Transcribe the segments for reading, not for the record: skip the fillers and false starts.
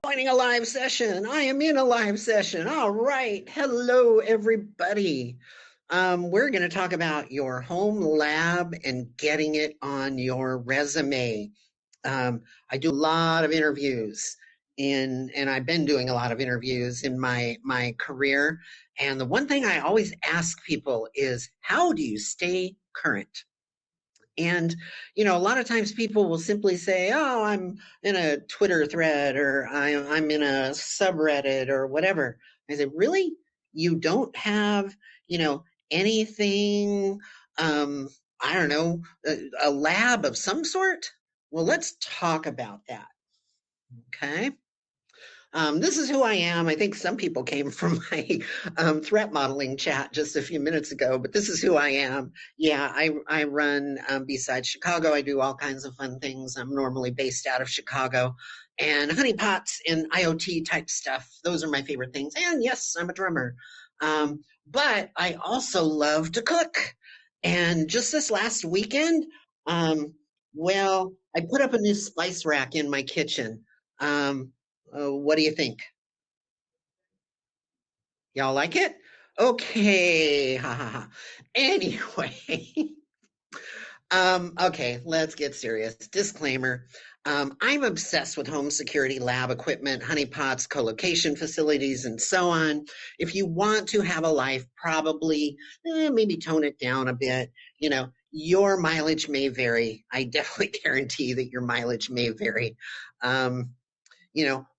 joining a live session. I am in a live session. All right. Hello, everybody. We're going to talk about your home lab and getting it on your resume. I do a lot of interviews and I've been doing a lot of interviews in my career. And the one thing I always ask people is, how do you stay current? And, a lot of times people will simply say, oh, I'm in a Twitter thread or I'm in a subreddit or whatever. I say, really? You don't have, anything, um, I don't know, a lab of some sort? Well, let's talk about that. Okay. This is who I am. I think some people came from my threat modeling chat just a few minutes ago, but this is who I am. Yeah, I run besides Chicago. I do all kinds of fun things. I'm normally based out of Chicago. And honeypots and IoT type stuff, those are my favorite things. And yes, I'm a drummer. But I also love to cook. And just this last weekend, I put up a new spice rack in my kitchen. What do you think? Y'all like it? Okay. Ha ha ha. Anyway, okay, let's get serious. Disclaimer. I'm obsessed with home security lab equipment, honeypots, co-location facilities, and so on. If you want to have a life, probably maybe tone it down a bit. Your mileage may vary. I definitely guarantee that your mileage may vary.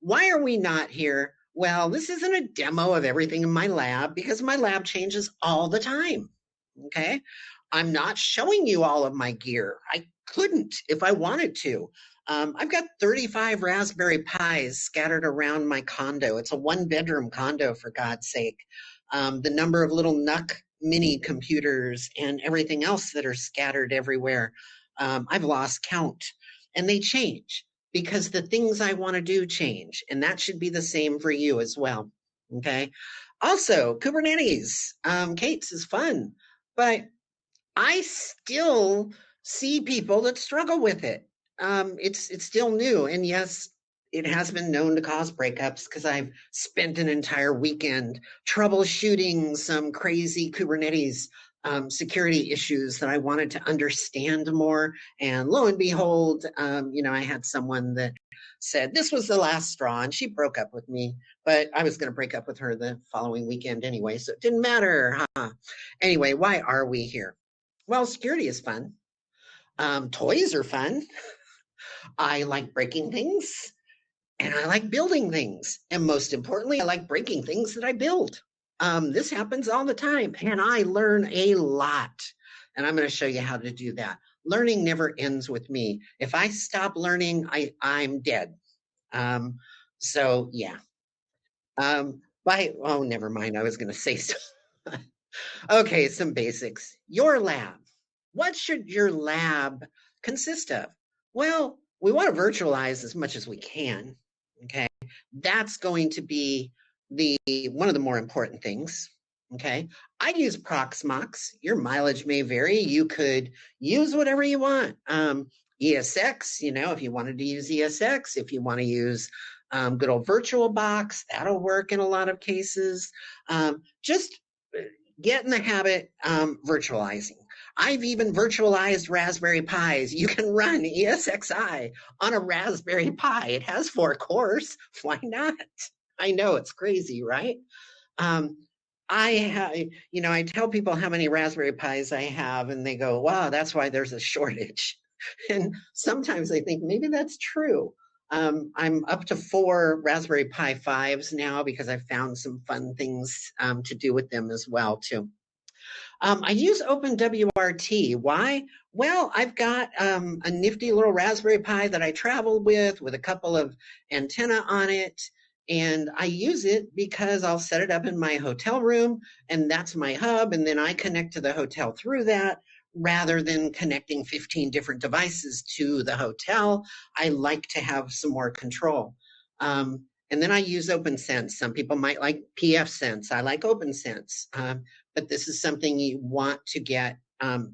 Why are we not here? Well, this isn't a demo of everything in my lab because my lab changes all the time. Okay. I'm not showing you all of my gear. I couldn't if I wanted to. I've got 35 Raspberry Pis scattered around my condo. It's a 1-bedroom condo, for God's sake. The number of little NUC mini computers and everything else that are scattered everywhere, I've lost count, and they change because the things I want to do change. And that should be the same for you as well. Okay. Also, Kubernetes, Kate's is fun, but I still see people that struggle with it. It's still new. And yes, it has been known to cause breakups because I've spent an entire weekend troubleshooting some crazy Kubernetes security issues that I wanted to understand more. And lo and behold, I had someone that said this was the last straw, and she broke up with me. But I was going to break up with her the following weekend anyway, so it didn't matter. Huh? Anyway, why are we here? Well, security is fun. Toys are fun. I like breaking things, and I like building things. And most importantly, I like breaking things that I build. This happens all the time, and I learn a lot. And I'm going to show you how to do that. Learning never ends with me. If I stop learning, I'm dead. So yeah. Never mind. I was going to say so. Okay, some basics. Your lab. What should your lab consist of? Well, we want to virtualize as much as we can. Okay, that's going to be the one of the more important things. Okay, I use Proxmox. Your mileage may vary. You could use whatever you want. ESX, if you wanted to use ESX, if you want to use good old VirtualBox, that'll work in a lot of cases. Just get in the habit virtualizing. I've even virtualized Raspberry Pis. You can run ESXi on a Raspberry Pi. It has 4 cores. Why not? I know it's crazy, right? I tell people how many Raspberry Pis I have, and they go, wow, that's why there's a shortage. And sometimes I think maybe that's true. I'm up to 4 Raspberry Pi 5s now because I've found some fun things to do with them as well, too. I use OpenWRT. Why? Well, I've got a nifty little Raspberry Pi that I travel with a couple of antenna on it. And I use it because I'll set it up in my hotel room, and that's my hub. And then I connect to the hotel through that rather than connecting 15 different devices to the hotel. I like to have some more control. And then I use OpenSense. Some people might like pfSense. I like OpenSense. But this is something you want to get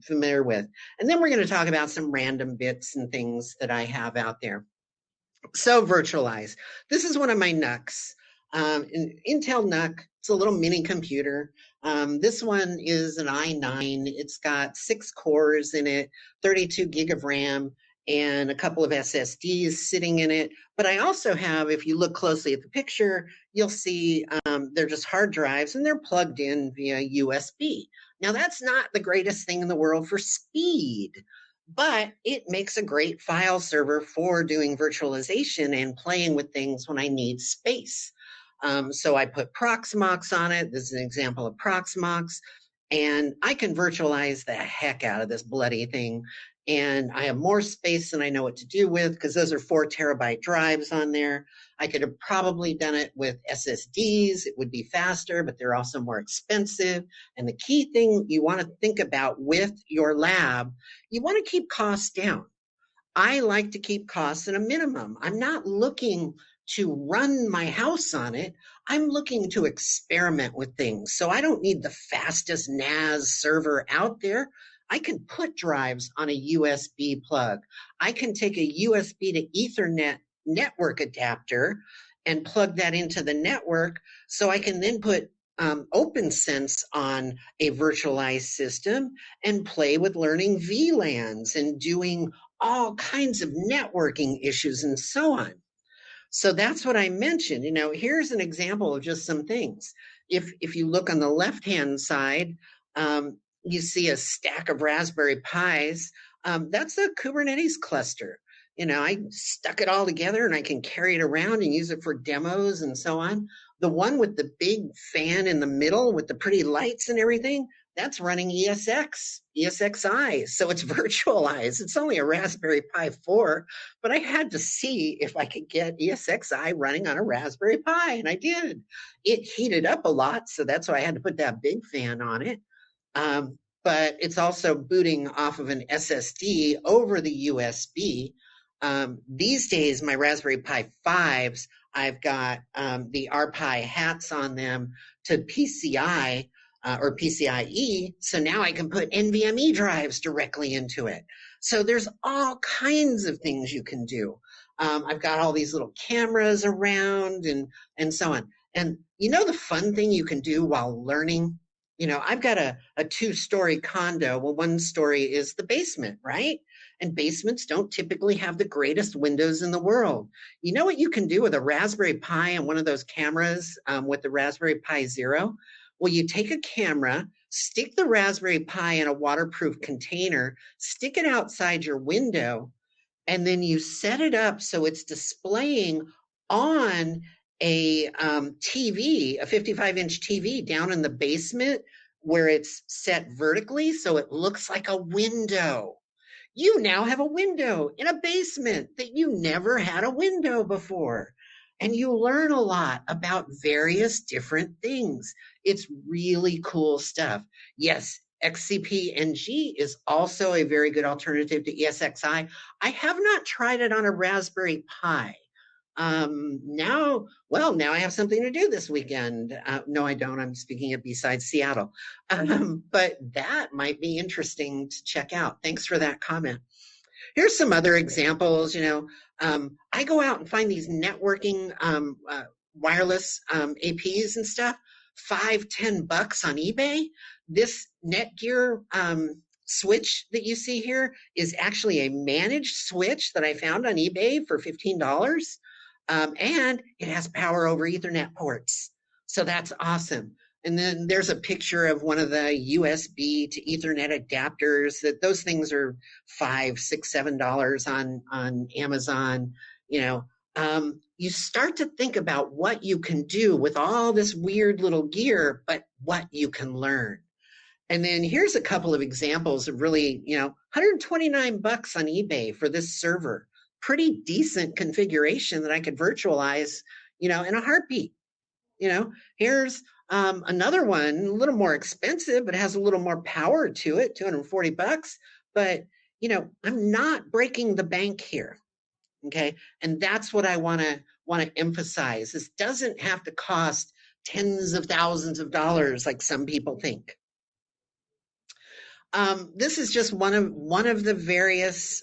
familiar with. And then we're going to talk about some random bits and things that I have out there. So virtualize. This is one of my NUCs. An Intel NUC. It's a little mini computer. This one is an i9. It's got 6 cores in it, 32 gig of RAM, and a couple of SSDs sitting in it. But I also have, if you look closely at the picture, you'll see they're just hard drives and they're plugged in via USB. Now, that's not the greatest thing in the world for speed, but it makes a great file server for doing virtualization and playing with things when I need space. So I put Proxmox on it. This is an example of Proxmox, and I can virtualize the heck out of this bloody thing. And I have more space than I know what to do with because those are 4 terabyte drives on there. I could have probably done it with SSDs. It would be faster, but they're also more expensive. And the key thing you want to think about with your lab, you want to keep costs down. I like to keep costs at a minimum. I'm not looking to run my house on it. I'm looking to experiment with things. So I don't need the fastest NAS server out there. I can put drives on a USB plug. I can take a USB to Ethernet network adapter and plug that into the network so I can then put OpenSense on a virtualized system and play with learning VLANs and doing all kinds of networking issues and so on. So that's what I mentioned. Here's an example of just some things. If you look on the left-hand side, you see a stack of Raspberry Pis. That's a Kubernetes cluster. I stuck it all together and I can carry it around and use it for demos and so on. The one with the big fan in the middle with the pretty lights and everything, that's running ESXi. So it's virtualized. It's only a Raspberry Pi 4, but I had to see if I could get ESXi running on a Raspberry Pi, and I did. It heated up a lot, so that's why I had to put that big fan on it. But it's also booting off of an SSD over the USB. These days, my Raspberry Pi 5s, I've got the RPi hats on them to PCI or PCIe. So now I can put NVMe drives directly into it. So there's all kinds of things you can do. I've got all these little cameras around and so on. And the fun thing you can do while learning? I've got a 2-story condo. Well, one story is the basement, right? And basements don't typically have the greatest windows in the world. You know what you can do with a Raspberry Pi and one of those cameras with the Raspberry Pi Zero? Well, you take a camera, stick the Raspberry Pi in a waterproof container, stick it outside your window, and then you set it up so it's displaying on a TV, a 55-inch TV down in the basement where it's set vertically so it looks like a window. You now have a window in a basement that you never had a window before. And you learn a lot about various different things. It's really cool stuff. Yes, XCP-NG is also a very good alternative to ESXi. I have not tried it on a Raspberry Pi. Now I have something to do this weekend. No, I don't. I'm speaking at B-Side Seattle. But that might be interesting to check out. Thanks for that comment. Here's some other examples. I go out and find these networking wireless APs and stuff, $5-10 on eBay. This Netgear switch that you see here is actually a managed switch that I found on eBay for $15. And it has power over Ethernet ports. So that's awesome. And then there's a picture of one of the USB to Ethernet adapters. Those things are $5, $6, $7 on Amazon. You start to think about what you can do with all this weird little gear, but what you can learn. And then here's a couple of examples of really, $129 on eBay for this server. Pretty decent configuration that I could virtualize, in a heartbeat. Here's another one, a little more expensive, but has a little more power to it, $240. But, I'm not breaking the bank here. Okay. And that's what I want to emphasize. This doesn't have to cost tens of thousands of dollars like some people think. This is just one of the various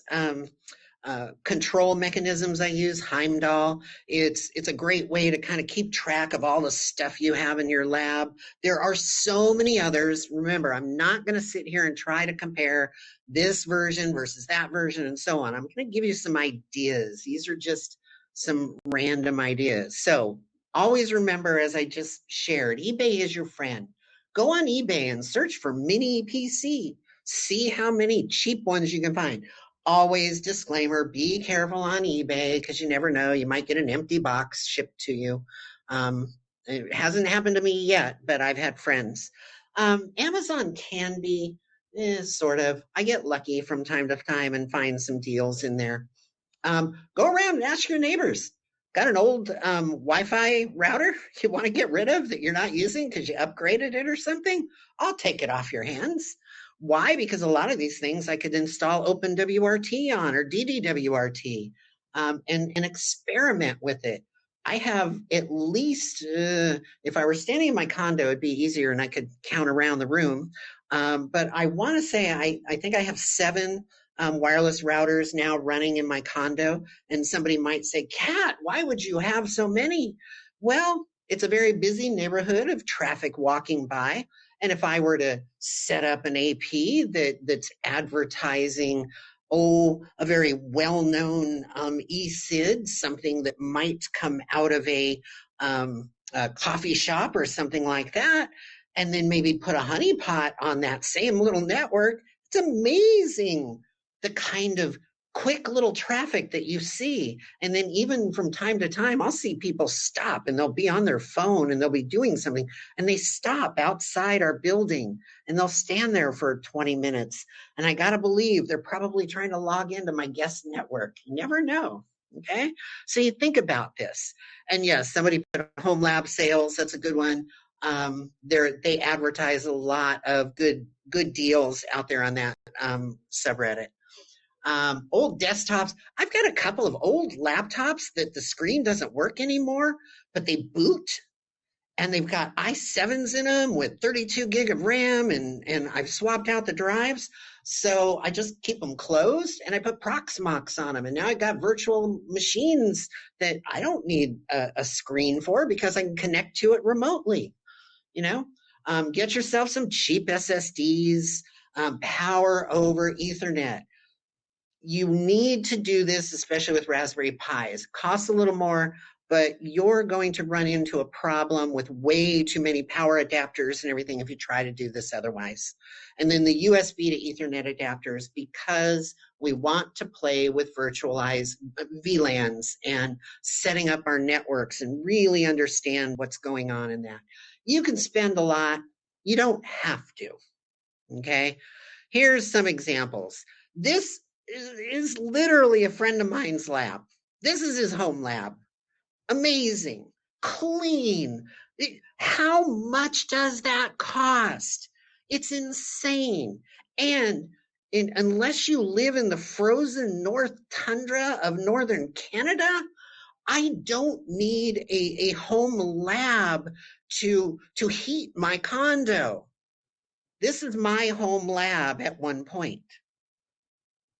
control mechanisms I use, Heimdall. It's a great way to kind of keep track of all the stuff you have in your lab. There are so many others. Remember, I'm not going to sit here and try to compare this version versus that version and so on. I'm going to give you some ideas. These are just some random ideas. So always remember, as I just shared, eBay is your friend. Go on eBay and search for mini PC. See how many cheap ones you can find. Always disclaimer, be careful on eBay because you never know. You might get an empty box shipped to you. It hasn't happened to me yet, but I've had friends. Amazon can be sort of, I get lucky from time to time and find some deals in there. Go around and ask your neighbors. Got an old Wi-Fi router you want to get rid of that you're not using because you upgraded it or something? I'll take it off your hands. Why? Because a lot of these things I could install OpenWRT on or DDWRT and experiment with it. I have at least, if I were standing in my condo, it'd be easier and I could count around the room. But I want to say I think I have 7 wireless routers now running in my condo. And somebody might say, Kat, why would you have so many? Well, it's a very busy neighborhood of traffic walking by. And if I were to set up an AP that's advertising, a very well-known e-cid, something that might come out of a coffee shop or something like that, and then maybe put a honeypot on that same little network, it's amazing the kind of quick little traffic that you see. And then even from time to time, I'll see people stop and they'll be on their phone and they'll be doing something and they stop outside our building and they'll stand there for 20 minutes. And I got to believe they're probably trying to log into my guest network. You never know. Okay. So you think about this. And yes, somebody put home lab sales. That's a good one. They advertise a lot of good deals out there on that subreddit. Old desktops. I've got a couple of old laptops that the screen doesn't work anymore, but they boot and they've got i7s in them with 32 gig of RAM and I've swapped out the drives. So I just keep them closed and I put Proxmox on them. And now I've got virtual machines that I don't need a screen for because I can connect to it remotely. Get yourself some cheap SSDs, power over Ethernet. You need to do this, especially with Raspberry Pis. It costs a little more, but you're going to run into a problem with way too many power adapters and everything if you try to do this otherwise. And then the USB to Ethernet adapters, because we want to play with virtualized VLANs and setting up our networks and really understand what's going on in that. You can spend a lot. You don't have to. Okay? Here's some examples. This is literally a friend of mine's lab. This is his home lab. Amazing, clean. How much does that cost? It's insane. And unless you live in the frozen North Tundra of northern Canada, I don't need a home lab to heat my condo. This is my home lab at one point.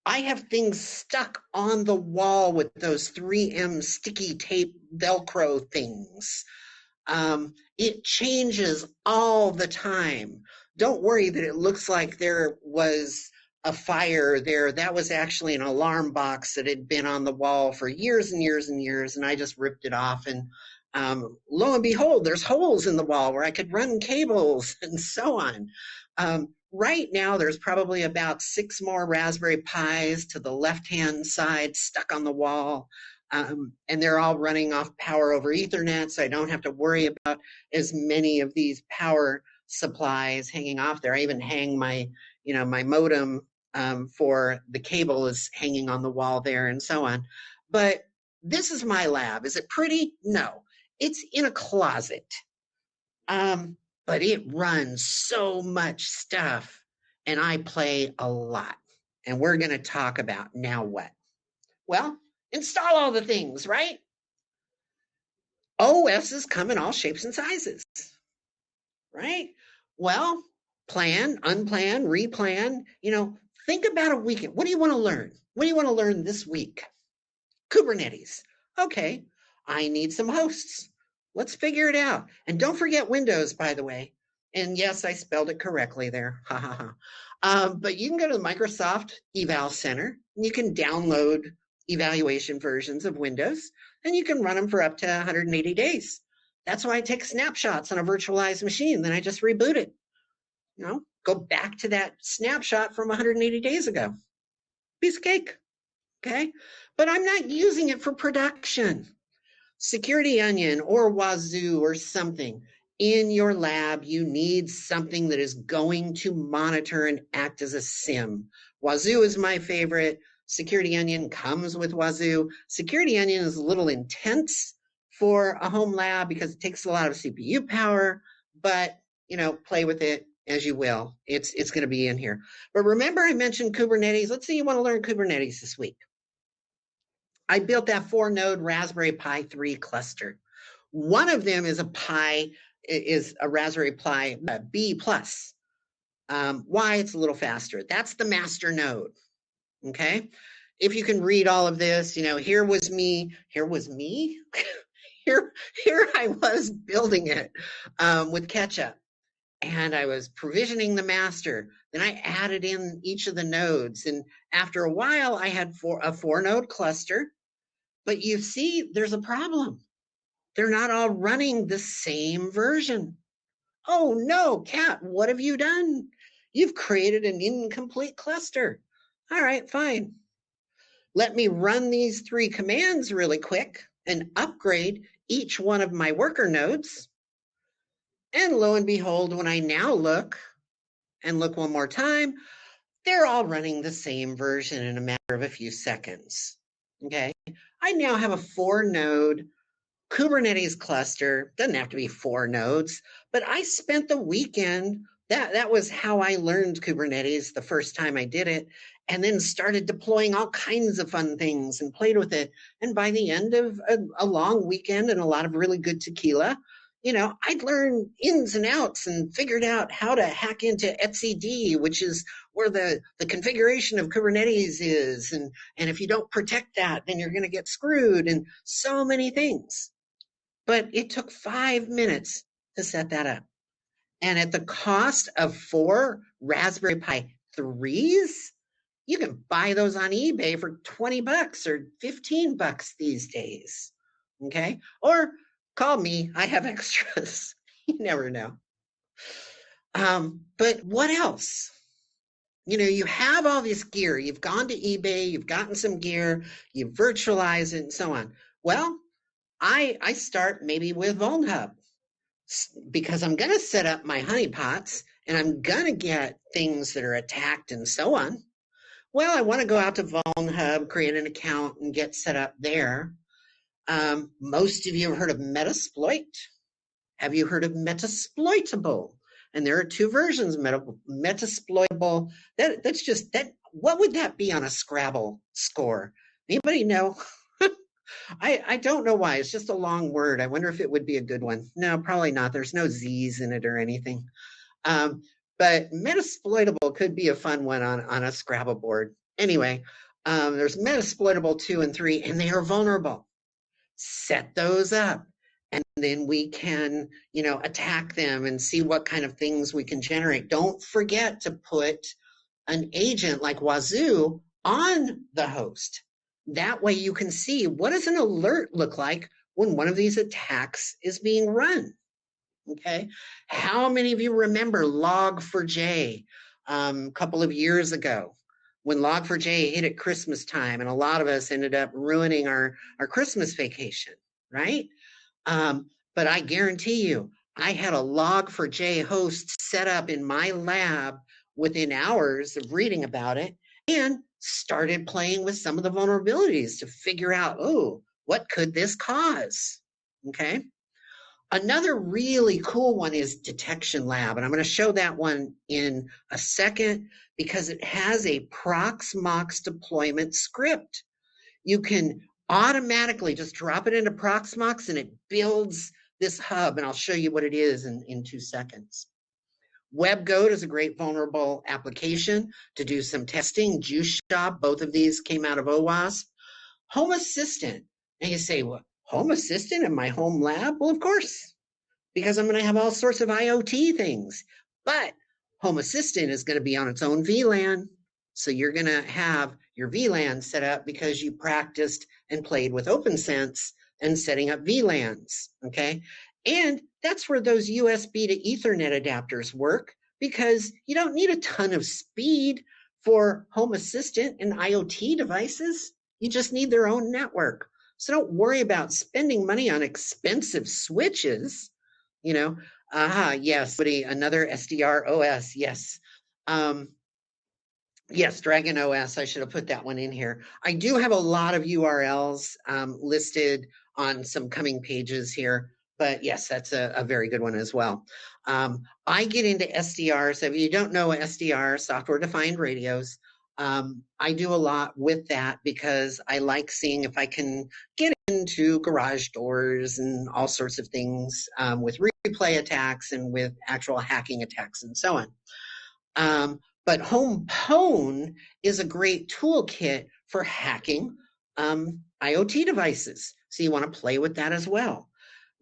I have things stuck on the wall with those 3M sticky tape Velcro things. It changes all the time. Don't worry that it looks like there was a fire there. That was actually an alarm box that had been on the wall for years and years and years, and I just ripped it off. And lo and behold, there's holes in the wall where I could run cables and so on. Right now, there's probably about 6 more Raspberry Pis to the left-hand side stuck on the wall, and they're all running off power over Ethernet, so I don't have to worry about as many of these power supplies hanging off there. I even hang my modem for the cable is hanging on the wall there and so on. But this is my lab. Is it pretty? No. It's in a closet. But it runs so much stuff and I play a lot. And we're going to talk about now what? Well, install all the things, right? OSs come in all shapes and sizes, right? Well, plan, unplan, replan, Think about a weekend. What do you want to learn? What do you want to learn this week? Kubernetes. Okay, I need some hosts. Let's figure it out. And don't forget Windows, by the way. And yes, I spelled it correctly there. Ha ha ha. But you can go to the Microsoft Eval Center and you can download evaluation versions of Windows and you can run them for up to 180 days. That's why I take snapshots on a virtualized machine. Then I just reboot it. Go back to that snapshot from 180 days ago. Piece of cake. Okay. But I'm not using it for production. Security Onion or Wazoo or something. In your lab, you need something that is going to monitor and act as a SIM. Wazoo is my favorite. Security Onion comes with Wazoo. Security Onion is a little intense for a home lab because it takes a lot of CPU power, but play with it as you will. It's going to be in here. But remember I mentioned Kubernetes. Let's say you want to learn Kubernetes this week. I built that 4-node Raspberry Pi 3 cluster. One of them is a Raspberry Pi B+. Why? It's a little faster. That's the master node. Okay? If you can read all of this, here was me. Here I was building it with Ketchup. And I was provisioning the master. Then I added in each of the nodes. And after a while, I had a 4-node cluster. But you see, there's a problem. They're not all running the same version. Oh no, Kat, what have you done? You've created an incomplete cluster. All right, fine. Let me run these 3 commands really quick and upgrade each one of my worker nodes. And lo and behold, when I now look one more time, they're all running the same version in a matter of a few seconds. Okay, I now have a 4-node Kubernetes cluster. Doesn't have to be 4 nodes, but I spent the weekend. That was how I learned Kubernetes the first time I did it, and then started deploying all kinds of fun things and played with it. And by the end of a long weekend and a lot of really good tequila, I'd learned ins and outs and figured out how to hack into etcd, which is where the configuration of Kubernetes is. And if you don't protect that, then you're going to get screwed, and so many things. But it took 5 minutes to set that up. And at the cost of 4 Raspberry Pi 3s, you can buy those on eBay for $20 or $15 these days. Okay? Or call me. I have extras. You never know. But what else? You have all this gear. You've gone to eBay. You've gotten some gear. You've virtualized it and so on. Well, I start maybe with VulnHub because I'm going to set up my honeypots and I'm going to get things that are attacked and so on. Well, I want to go out to VulnHub, create an account, and get set up there. Most of you have heard of Metasploit. Have you heard of Metasploitable? And there are 2 versions, Metasploitable. That's just that. What would that be on a Scrabble score? Anybody know? I don't know why. It's just a long word. I wonder if it would be a good one. No, probably not. There's no Z's in it or anything. But Metasploitable could be a fun one on a Scrabble board. Anyway, there's Metasploitable 2 and 3, and they are vulnerable. Set those up, and then we can, attack them and see what kind of things we can generate. Don't forget to put an agent like Wazoo on the host. That way you can see, what does an alert look like when one of these attacks is being run? Okay. How many of you remember Log4j a couple of years ago when Log4j hit at Christmas time and a lot of us ended up ruining our Christmas vacation, right? But I guarantee you, I had a Log4j host set up in my lab within hours of reading about it and started playing with some of the vulnerabilities to figure out, what could this cause? Okay. Another really cool one is Detection Lab, and I'm going to show that one in a second because it has a Proxmox deployment script. You can automatically just drop it into Proxmox and it builds this hub, and I'll show you what it is in 2 seconds. WebGoat is a great vulnerable application to do some testing. Juice Shop, both of these came out of OWASP. Home Assistant. And you say, well, Home Assistant in my home lab? Well, of course, because I'm going to have all sorts of IoT things. But Home Assistant is going to be on its own VLAN. So you're going to have your VLAN set up because you practiced and played with OpenSense and setting up VLANs. Okay. And that's where those USB to Ethernet adapters work, because you don't need a ton of speed for Home Assistant and IoT devices. You just need their own network. So don't worry about spending money on expensive switches. Yes, another SDR OS. Yes. Yes, Dragon OS. I should have put that one in here. I do have a lot of URLs listed on some coming pages here, but yes, that's a very good one as well. I get into SDRs. If you don't know SDR, software defined radios, I do a lot with that because I like seeing if I can get into garage doors and all sorts of things with replay attacks and with actual hacking attacks and so on. But HomePwn is a great toolkit for hacking IoT devices. So you want to play with that as well.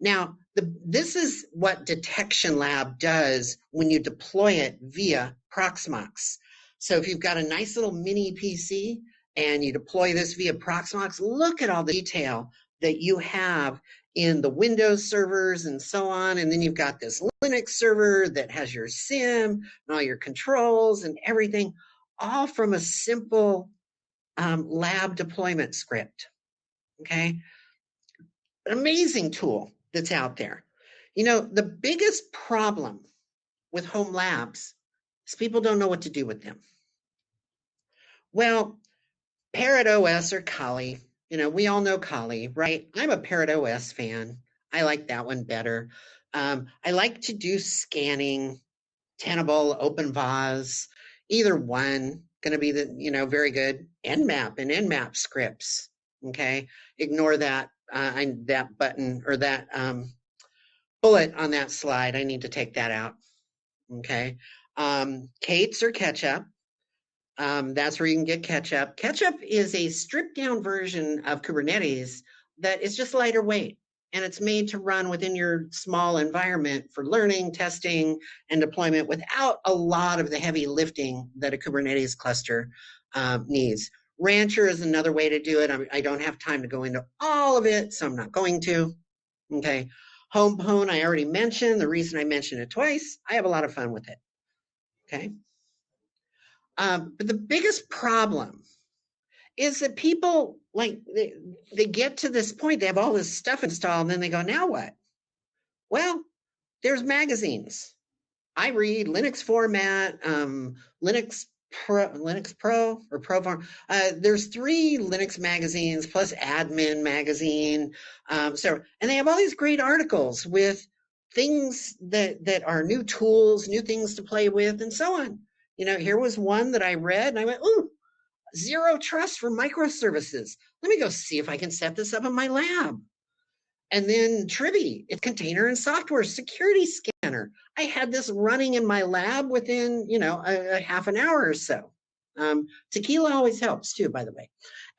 Now, this is what Detection Lab does when you deploy it via Proxmox. So if you've got a nice little mini PC and you deploy this via Proxmox, look at all the detail that you have in the Windows servers and so on. And then you've got this Linux server that has your SIM and all your controls and everything, all from a simple lab deployment script. Okay. An amazing tool that's out there. The biggest problem with home labs is people don't know what to do with them. Well, Parrot OS or Kali, we all know Kali, right? I'm a Parrot OS fan. I like that one better. I like to do scanning, Tenable, OpenVAS, either one going to be very good. Nmap and Nmap scripts. Okay. Ignore that, that button or that bullet on that slide. I need to take that out. Okay. Kates or Ketchup. That's where you can get Ketchup. Ketchup is a stripped down version of Kubernetes that is just lighter weight, and it's made to run within your small environment for learning, testing, and deployment without a lot of the heavy lifting that a Kubernetes cluster needs. Rancher is another way to do it. I don't have time to go into all of it, so I'm not going to. Okay. HomePwn, I already mentioned. The reason I mentioned it twice, I have a lot of fun with it. Okay. But the biggest problem is that people they get to this point, they have all this stuff installed, and then they go, now what? Well, there's magazines. I read Linux format, Linux Pro or Proform. There's 3 Linux magazines plus Admin magazine. And they have all these great articles with things that are new tools, new things to play with, and so on. Here was one that I read and I went, ooh, zero trust for microservices. Let me go see if I can set this up in my lab. And then Trivy, it's container and software security scanner. I had this running in my lab within, a half an hour or so. Tequila always helps too, by the way.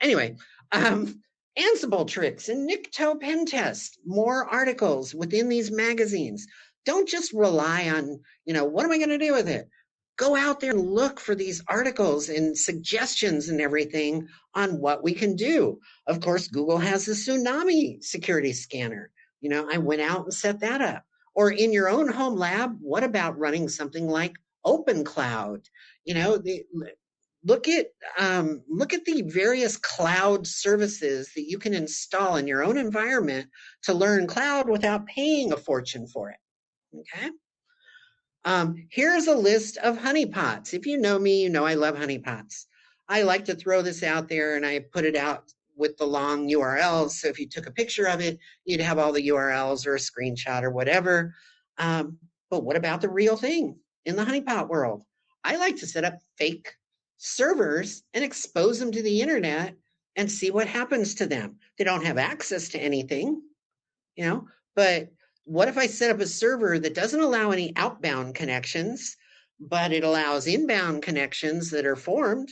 Anyway, Ansible tricks and Nikto pen test, more articles within these magazines. Don't just rely on, what am I going to do with it? Go out there and look for these articles and suggestions and everything on what we can do. Of course, Google has the Tsunami security scanner. I went out and set that up. Or in your own home lab, what about running something like OpenCloud? Look at the various cloud services that you can install in your own environment to learn cloud without paying a fortune for it. Okay. Here's a list of honeypots. If you know me, you know I love honeypots. I like to throw this out there and I put it out with the long URLs. So if you took a picture of it, you'd have all the URLs or a screenshot or whatever. But what about the real thing in the honeypot world? I like to set up fake servers and expose them to the internet and see what happens to them. They don't have access to anything, but What if I set up a server that doesn't allow any outbound connections, but it allows inbound connections that are formed?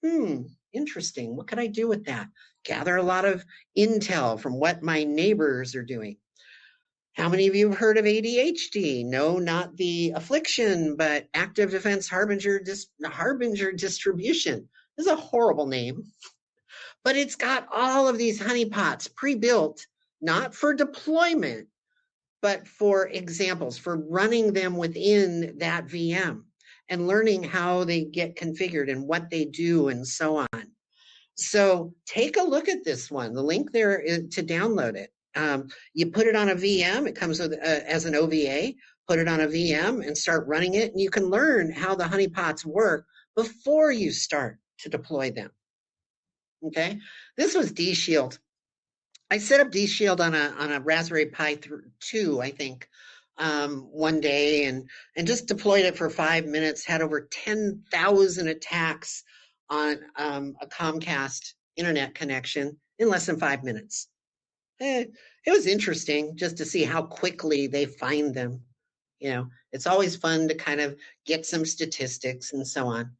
Hmm, interesting. What could I do with that? Gather a lot of intel from what my neighbors are doing. How many of you have heard of ADHD? No, not the affliction, but active defense harbinger distribution. This is a horrible name, but it's got all of these honeypots pre-built, not for deployment, but for examples, for running them within that VM and learning how they get configured and what they do and so on. So take a look at this one. The link there is to download it. You put it on a VM. It comes with as an OVA. Put it on a VM and start running it, and you can learn how the honeypots work before you start to deploy them. Okay, this was DShield. I set up DShield on a Raspberry Pi 2, I think, one day, and just deployed it for 5 minutes. Had over 10,000 attacks on a Comcast internet connection in less than 5 minutes. It was interesting just to see how quickly they find them. You know, it's always fun to kind of get some statistics and so on.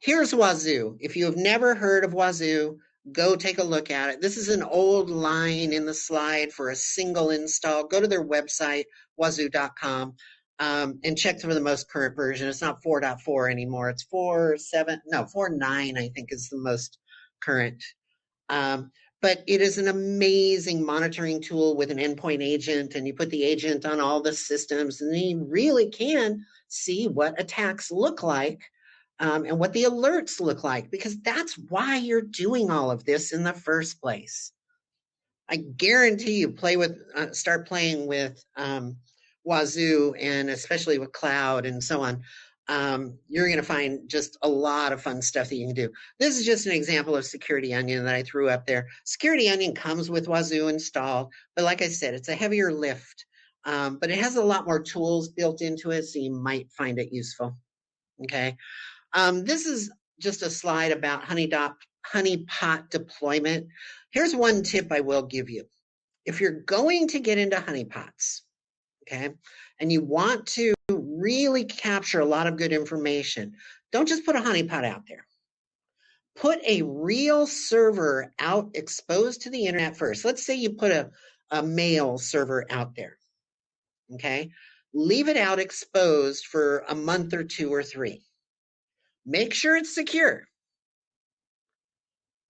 Here's Wazoo. If you have never heard of Wazoo, go take a look at it. This is an old line in the slide for a single install. Go to their website, wazoo.com, and check for the most current version. It's not 4.4 anymore. It's 4.9, I think, is the most current. But it is an amazing monitoring tool with an endpoint agent, and you put the agent on all the systems, and then you really can see what attacks look like. And what the alerts look like, because that's why you're doing all of this in the first place. I guarantee you start playing with Wazoo, and especially with cloud and so on. You're going to find just a lot of fun stuff that you can do. This is just an example of Security Onion that I threw up there. Security Onion comes with Wazoo installed, but like I said, it's a heavier lift, but it has a lot more tools built into it, so you might find it useful. Okay. This is just a slide about honeypot deployment. Here's one tip I will give you. If you're going to get into honeypots, okay, and you want to really capture a lot of good information, don't just put a honeypot out there. Put a real server out exposed to the internet first. Let's say you put a mail server out there, okay? Leave it out exposed for a month or 2 or 3. Make sure it's secure.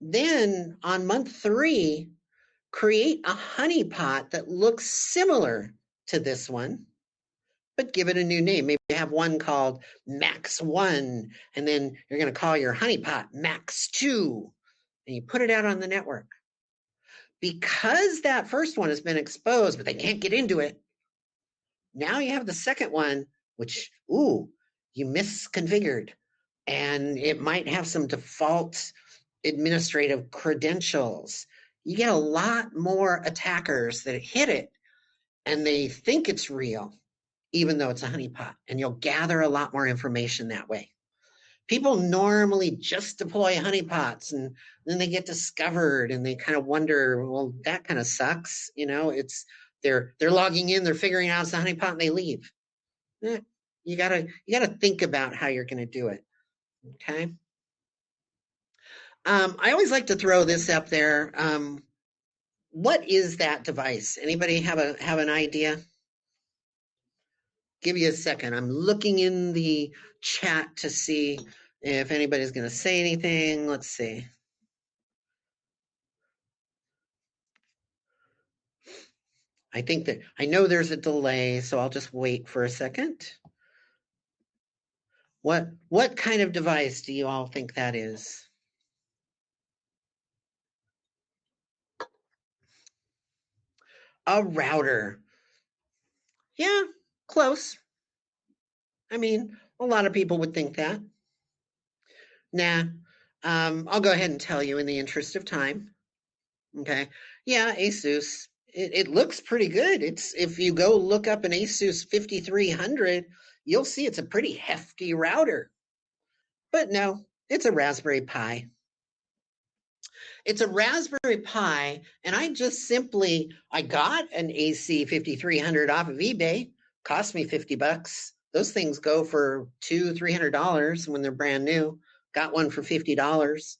Then on month 3, create a honeypot that looks similar to this one, but give it a new name. Maybe you have one called Max 1, and then you're going to call your honeypot Max 2, and you put it out on the network. Because that first one has been exposed, but they can't get into it, now you have the second one, which, you misconfigured. And it might have some default administrative credentials. You get a lot more attackers that hit it and they think it's real, even though it's a honeypot. And you'll gather a lot more information that way. People normally just deploy honeypots and then they get discovered and they kind of wonder, well, that kind of sucks. You know, they're logging in, they're figuring out it's a honeypot and they leave. You gotta think about how you're going to do it. Okay. I always like to throw this up there. What is that device? Anybody have an idea? Give you a second. I'm looking in the chat to see if anybody's going to say anything. Let's see. I know there's a delay, so I'll just wait for a second. What kind of device do you all think that is? A router. Yeah, close. I mean, a lot of people would think that. Nah, I'll go ahead and tell you in the interest of time. Okay. Yeah, Asus. It looks pretty good. If you go look up an Asus 5300, you'll see it's a pretty hefty router. But no, it's a Raspberry Pi. It's a Raspberry Pi, and I got an AC 5300 off of eBay. Cost me $50. Those things go for $200-300 when they're brand new. Got one for $50.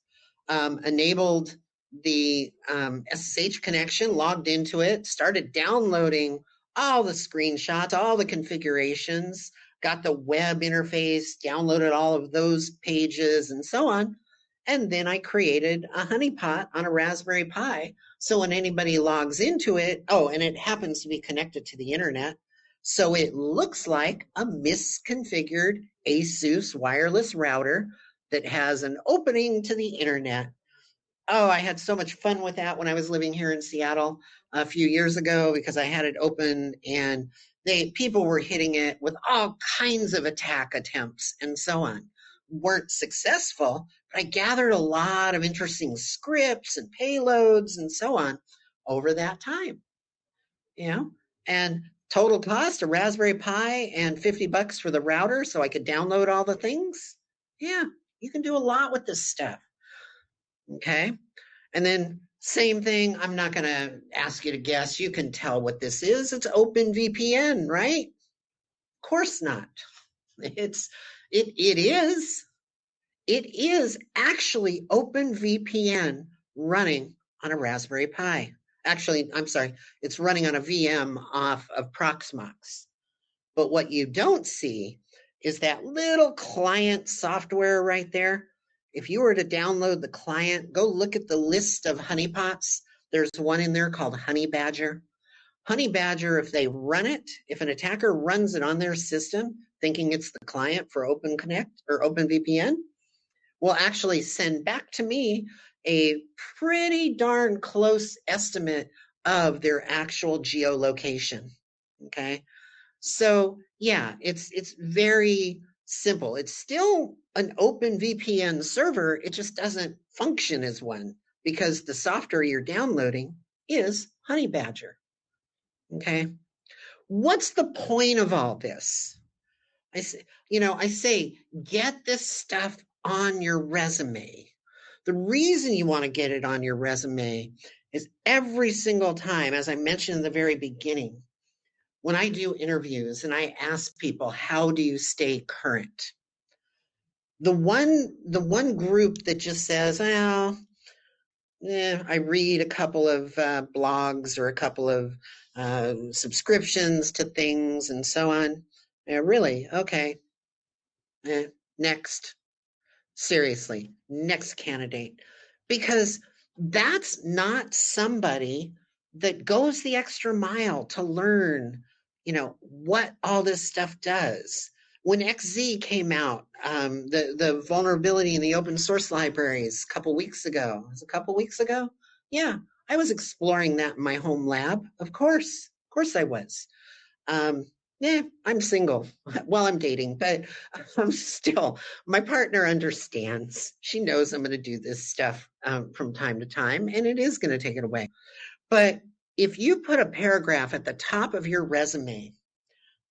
Enabled the SSH connection, logged into it, started downloading all the screenshots, all the configurations, got the web interface, downloaded all of those pages, and so on. And then I created a honeypot on a Raspberry Pi. So when anybody logs into it, oh, and it happens to be connected to the internet. So it looks like a misconfigured ASUS wireless router that has an opening to the internet. Oh, I had so much fun with that when I was living here in Seattle a few years ago because I had it open and people were hitting it with all kinds of attack attempts and so on. Weren't successful, but I gathered a lot of interesting scripts and payloads and so on over that time. You know, and total cost a Raspberry Pi and $50 for the router so I could download all the things. Yeah, you can do a lot with this stuff. Okay. And then same thing, I'm not going to ask you to guess. You can tell what this is. It's OpenVPN, right? Of course not. It is. It is actually OpenVPN running on a Raspberry Pi. Actually, I'm sorry, it's running on a VM off of Proxmox. But what you don't see is that little client software right there. If you were to download the client, go look at the list of honeypots. There's one in there called Honey Badger. Honey Badger, if an attacker runs it on their system, thinking it's the client for OpenConnect or OpenVPN, will actually send back to me a pretty darn close estimate of their actual geolocation. Okay. So yeah, it's very simple. It's still an open VPN server. It just doesn't function as one because the software you're downloading is Honey Badger. Okay. What's the point of all this? I say, get this stuff on your resume. The reason you want to get it on your resume is every single time, as I mentioned in the very beginning, when I do interviews and I ask people, how do you stay current? The one group that just says, well, I read a couple of blogs or a couple of subscriptions to things and so on. Yeah, really? Okay. Next. Seriously, next candidate. Because that's not somebody that goes the extra mile to learn, what all this stuff does. When XZ came out, the vulnerability in the open source libraries a couple weeks ago. Was it a couple weeks ago? Yeah, I was exploring that in my home lab. Of course I was. I'm single. Well, I'm dating, but I'm still, my partner understands. She knows I'm going to do this stuff from time to time, and it is going to take it away. But if you put a paragraph at the top of your resume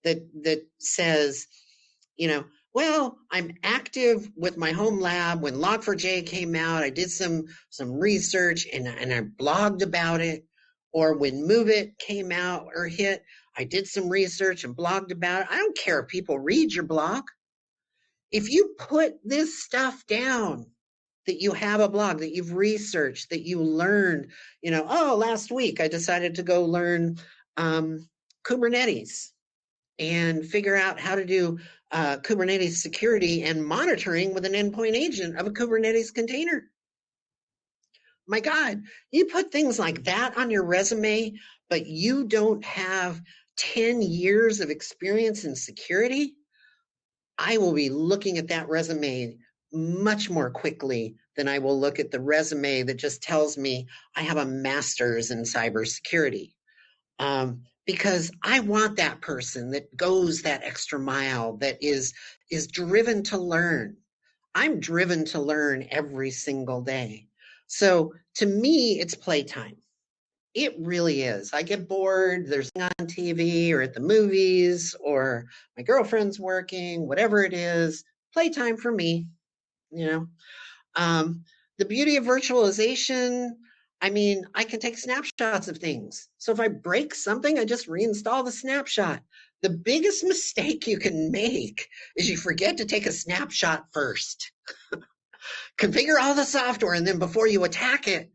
that says, well, I'm active with my home lab. When Log4j came out, I did some research and I blogged about it. Or when Move It came out or hit, I did some research and blogged about it. I don't care if people read your blog. If you put this stuff down, that you have a blog, that you've researched, that you learned, last week I decided to go learn Kubernetes and figure out how to do Kubernetes security and monitoring with an endpoint agent of a Kubernetes container. My God, you put things like that on your resume, but you don't have 10 years of experience in security, I will be looking at that resume much more quickly than I will look at the resume that just tells me I have a master's in cybersecurity. Because I want that person that goes that extra mile, that is driven to learn. I'm driven to learn every single day. So to me, it's playtime. It really is. I get bored. There's on TV or at the movies or my girlfriend's working, whatever it is, playtime for me, The beauty of virtualization, I mean, I can take snapshots of things. So if I break something, I just reinstall the snapshot. The biggest mistake you can make is you forget to take a snapshot first. Configure all the software, and then before you attack it,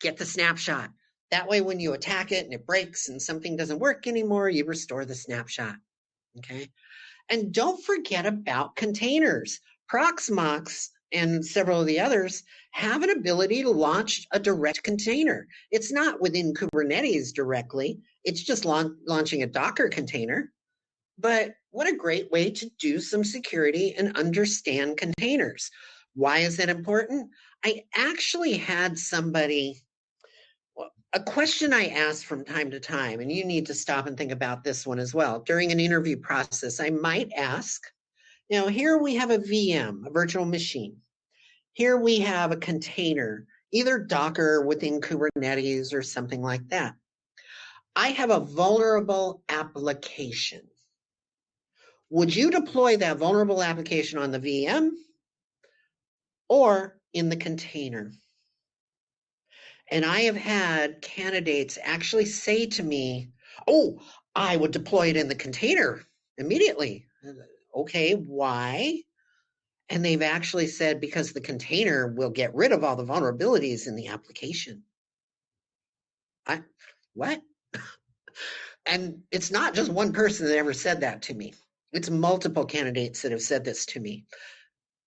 get the snapshot. That way, when you attack it and it breaks and something doesn't work anymore, you restore the snapshot. Okay. And don't forget about containers. Proxmox and several of the others have an ability to launch a direct container. It's not within Kubernetes directly, it's just launching a Docker container. But what a great way to do some security and understand containers. Why is that important? I actually had somebody, a question I ask from time to time, and you need to stop and think about this one as well. During an interview process, I might ask, here we have a VM, a virtual machine. Here we have a container, either Docker within Kubernetes or something like that. I have a vulnerable application. Would you deploy that vulnerable application on the VM or in the container? And I have had candidates actually say to me, oh, I would deploy it in the container immediately. Okay, why? And they've actually said because the container will get rid of all the vulnerabilities in the application. What? And it's not just one person that ever said that to me. It's multiple candidates that have said this to me.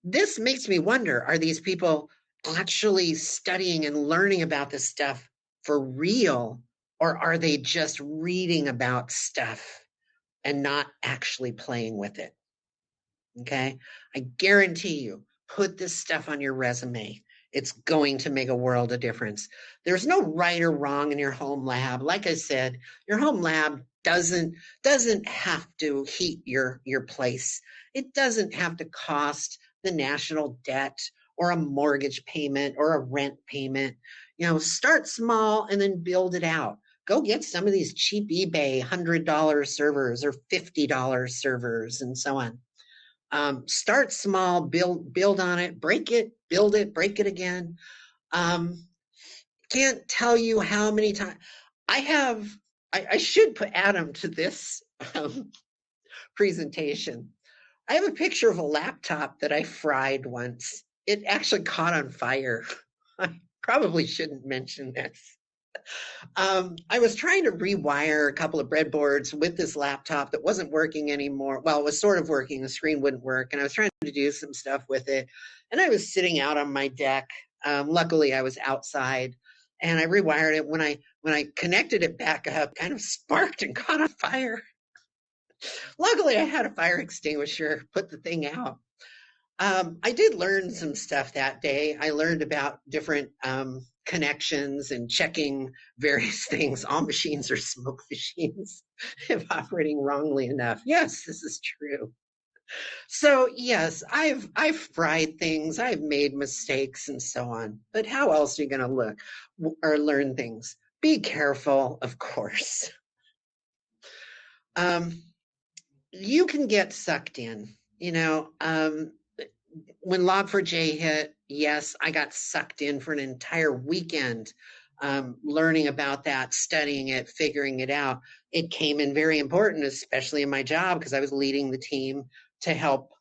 This makes me wonder, are these people actually studying and learning about this stuff for real, or are they just reading about stuff and not actually playing with it? Okay. I guarantee you, put this stuff on your resume. It's going to make a world of difference. There's no right or wrong in your home lab. Like I said, your home lab doesn't have to heat your place. It doesn't have to cost the national debt or a mortgage payment or a rent payment. Start small and then build it out. Go get some of these cheap eBay $100 servers or $50 servers and so on. Start small, build on it, break it, build it, break it again. Can't tell you how many times I should put Adam to this presentation. I have a picture of a laptop that I fried once. It actually caught on fire. I probably shouldn't mention this. I was trying to rewire a couple of breadboards with this laptop that wasn't working anymore. Well, it was sort of working. The screen wouldn't work. And I was trying to do some stuff with it. And I was sitting out on my deck. Luckily, I was outside. And I rewired it. When I connected it back up, kind of sparked and caught on fire. Luckily, I had a fire extinguisher, put the thing out. I did learn some stuff that day. I learned about different connections and checking various things. All machines are smoke machines if operating wrongly enough. Yes, this is true. So yes, I've fried things, I've made mistakes and so on. But how else are you going to look or learn things? Be careful, of course. You can get sucked in, when Log4j hit, yes, I got sucked in for an entire weekend learning about that, studying it, figuring it out. It came in very important, especially in my job, because I was leading the team to help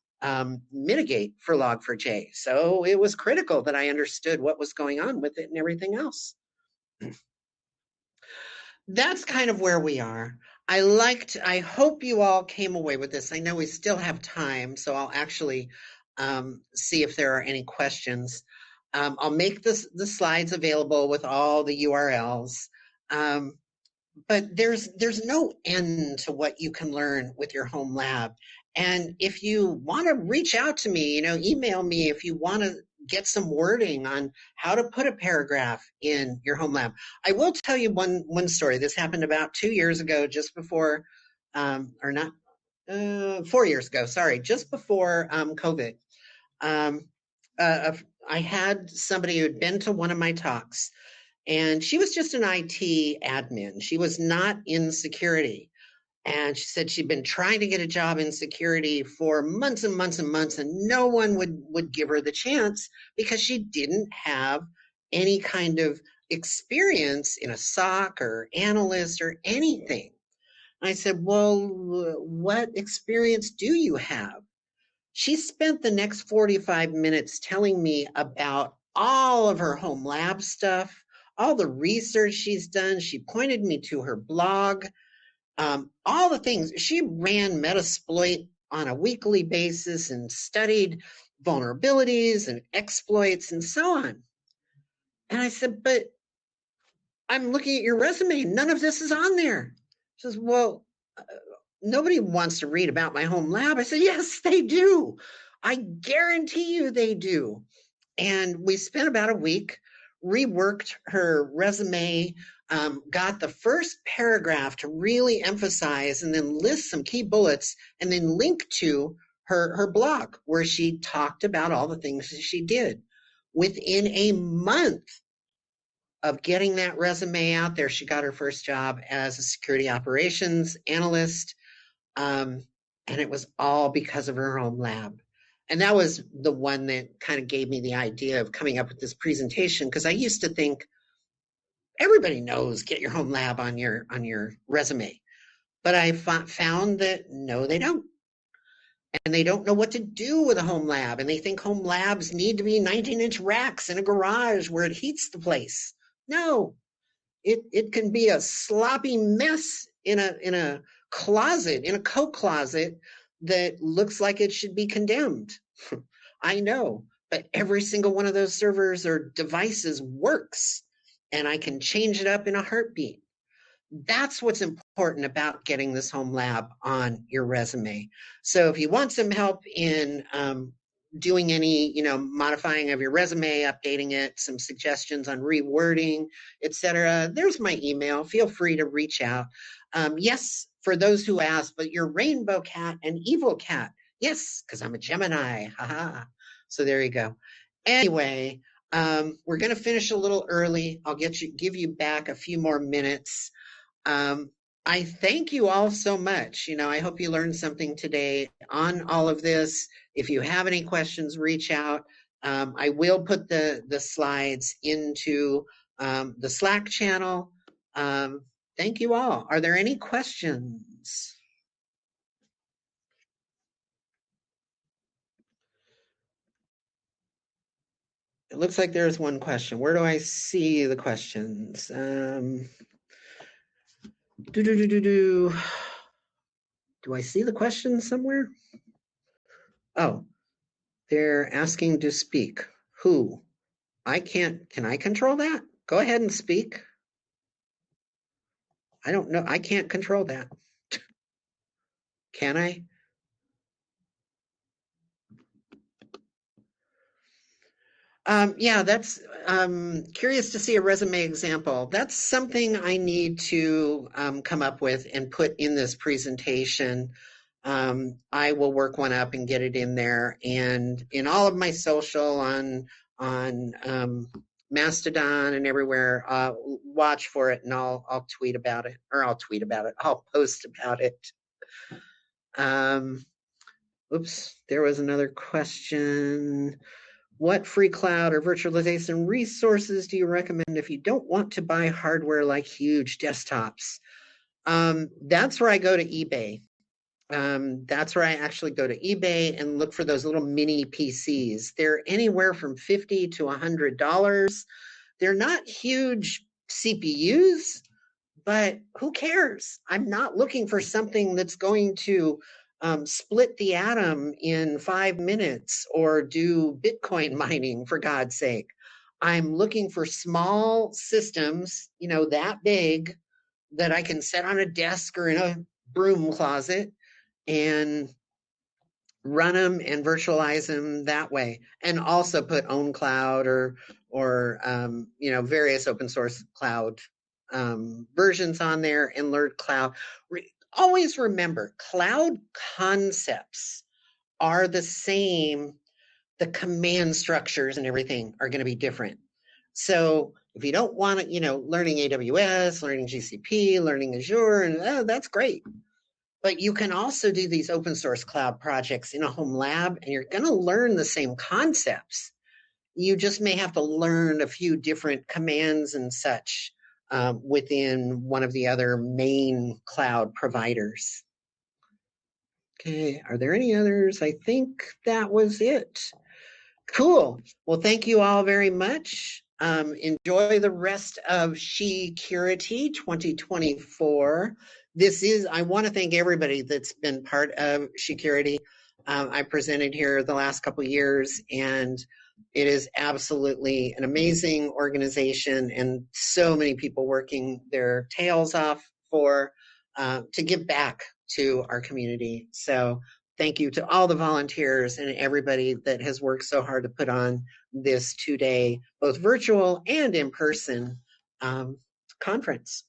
mitigate for Log4j. So it was critical that I understood what was going on with it and everything else. That's kind of where we are. I hope you all came away with this. I know we still have time, so I'll actually see if there are any questions. I'll make the slides available with all the URLs. But there's no end to what you can learn with your home lab. And if you want to reach out to me, email me if you want to get some wording on how to put a paragraph in your home lab. I will tell you one story. This happened about 2 years ago, just before, 4 years ago, sorry, just before COVID. I had somebody who had been to one of my talks, and she was just an IT admin. She was not in security. And she said she'd been trying to get a job in security for months and months and months, and no one would give her the chance because she didn't have any kind of experience in a SOC or analyst or anything. I said, well, what experience do you have? She spent the next 45 minutes telling me about all of her home lab stuff, all the research she's done. She pointed me to her blog, all the things. She ran Metasploit on a weekly basis and studied vulnerabilities and exploits and so on. And I said, but I'm looking at your resume. None of this is on there. She says, well, nobody wants to read about my home lab. I said, yes, they do. I guarantee you they do. And we spent about a week, reworked her resume, got the first paragraph to really emphasize and then list some key bullets and then link to her blog where she talked about all the things that she did. Within a month of getting that resume out there, she got her first job as a security operations analyst. And it was all because of her home lab. And that was the one that kind of gave me the idea of coming up with this presentation, because I used to think everybody knows get your home lab on your resume. But I found that no, they don't. And they don't know what to do with a home lab. And they think home labs need to be 19-inch racks in a garage where it heats the place. No, it can be a sloppy mess in a closet, in a coat closet that looks like it should be condemned. I know, but every single one of those servers or devices works, and I can change it up in a heartbeat. That's what's important about getting this home lab on your resume. So if you want some help in doing any, modifying of your resume, updating it, some suggestions on rewording, etc., there's my email. Feel free to reach out. Yes, for those who ask, but you're rainbow cat and evil cat. Yes, because I'm a Gemini. Haha. So there you go. Anyway, we're going to finish a little early. I'll give you back a few more minutes. I thank you all so much. I hope you learned something today on all of this. If you have any questions, reach out. I will put the slides into the Slack channel. Thank you all. Are there any questions? It looks like there's one question. Where do I see the questions? Do I see the question somewhere? Oh, they're asking to speak. Who? I can't. Can I control that? Go ahead and speak. I don't know. I can't control that. Can I? Yeah, that's curious to see a resume example. That's something I need to come up with and put in this presentation. I will work one up and get it in there, and in all of my social on Mastodon and everywhere. Watch for it, and I'll tweet about it, or I'll tweet about it. I'll post about it. Oops, there was another question. What free cloud or virtualization resources do you recommend if you don't want to buy hardware like huge desktops? That's where I go to eBay. That's where I actually go to eBay and look for those little mini PCs. They're anywhere from $50 to $100. They're not huge CPUs, but who cares? I'm not looking for something that's going to split the atom in 5 minutes or do Bitcoin mining, for God's sake. I'm looking for small systems, that big, that I can set on a desk or in a broom closet and run them and virtualize them that way, and also put OwnCloud or various open source cloud versions on there and learn cloud. Always remember, cloud concepts are the same. The command structures and everything are going to be different. So if you don't want to, learning AWS, learning GCP, learning Azure, and that's great. But you can also do these open source cloud projects in a home lab, and you're going to learn the same concepts. You just may have to learn a few different commands and such within one of the other main cloud providers. Okay, are there any others? I think that was it. Cool. Well, thank you all very much. Enjoy the rest of She-Curity 2024. I want to thank everybody that's been part of She-Curity. I presented here the last couple of years, and it is absolutely an amazing organization, and so many people working their tails off to give back to our community. So thank you to all the volunteers and everybody that has worked so hard to put on this 2-day, both virtual and in person conference.